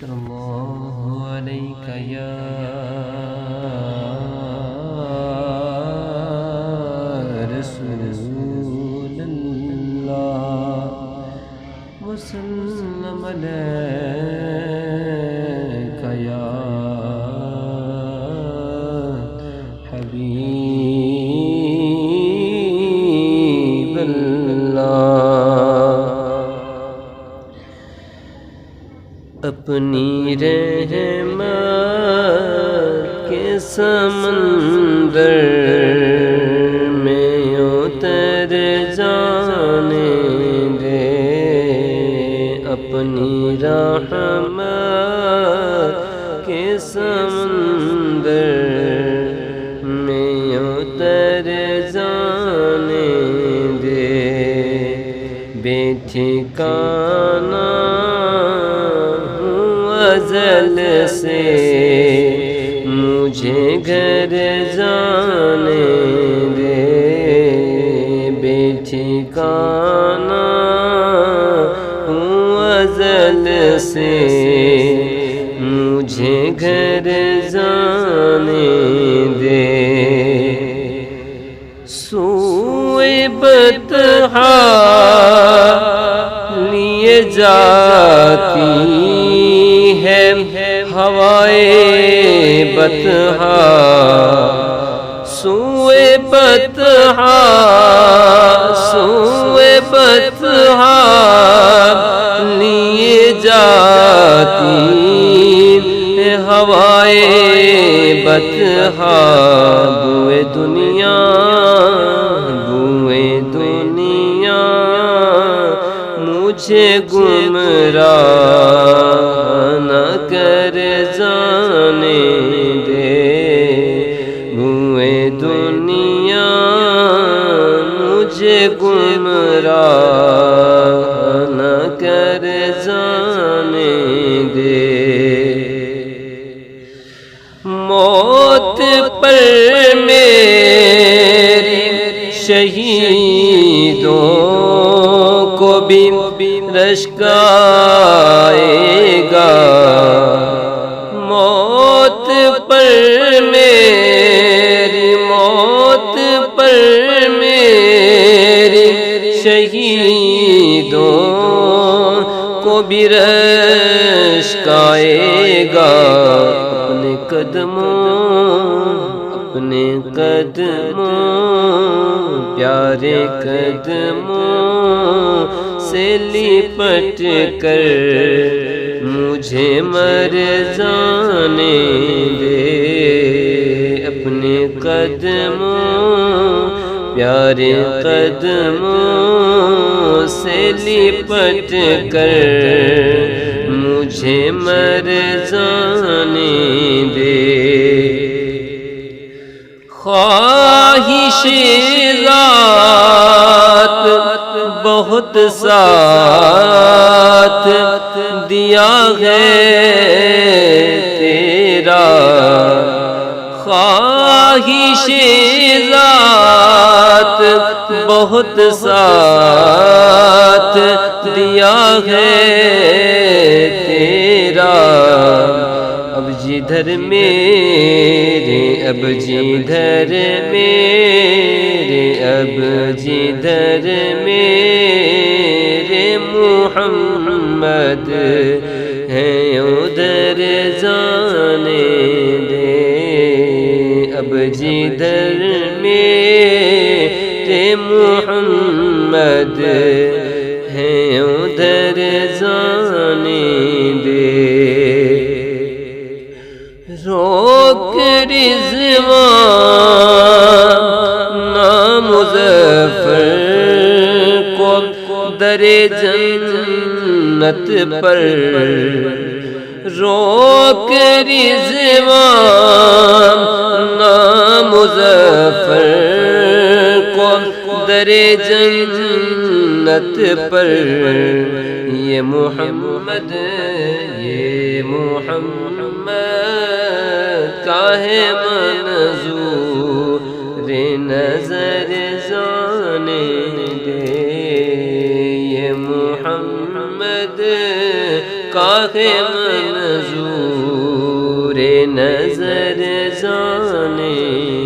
صلی اللہ علیہ یا رسول اللہ وسلم علیک یا حبیب اللہ۔ اپنی رحمت کے سمندر میں اتر جانے دے، اپنی رحمت کے سمندر میں اتر جانے دے، بے ٹھکانہ ازل سے مجھے گھر جانے دے، بے ٹھکانہ ہوں ازل سے مجھے گھر جانے دے، سوئے بطحا لیے جاتی ہے ہوائے بطحا، سوئے بطحا لیے جاتی ہے ہوائے بطحا، بوئے دنیا مجھے گمراہ نہ کر جانے دے، بوئے دنیا مجھے گمراہ نہ کر جانے دے، موت پر میری شہیدوں کو بھی رشک آئے گا، موت پر میری شہیدوں کو بھی رشک آئے گا، اپنے قدموں پیارے قدموں سے لپٹ کر مجھے مر جانے دے، اپنے قدموں پیارے قدموں سے لپٹ کر مجھے مر جانے دے، خواہش ذات بہت ساتھ دیا ہے تیرا، خواہش ذات بہت ساتھ دیا ہے تیرا، اب جدھر میرے محمد ہیں ادھر جانے دے، اب جدھر میرے محمد ہیں ادھر جانے دے، روک رضوان نامظفر کو در جنت پر، روک رضوان نامظفر کو در جنت پر، یہ محمد کا ہے منظور نظر جانے دے، یہ محمد کا ہے منظور نظر جانے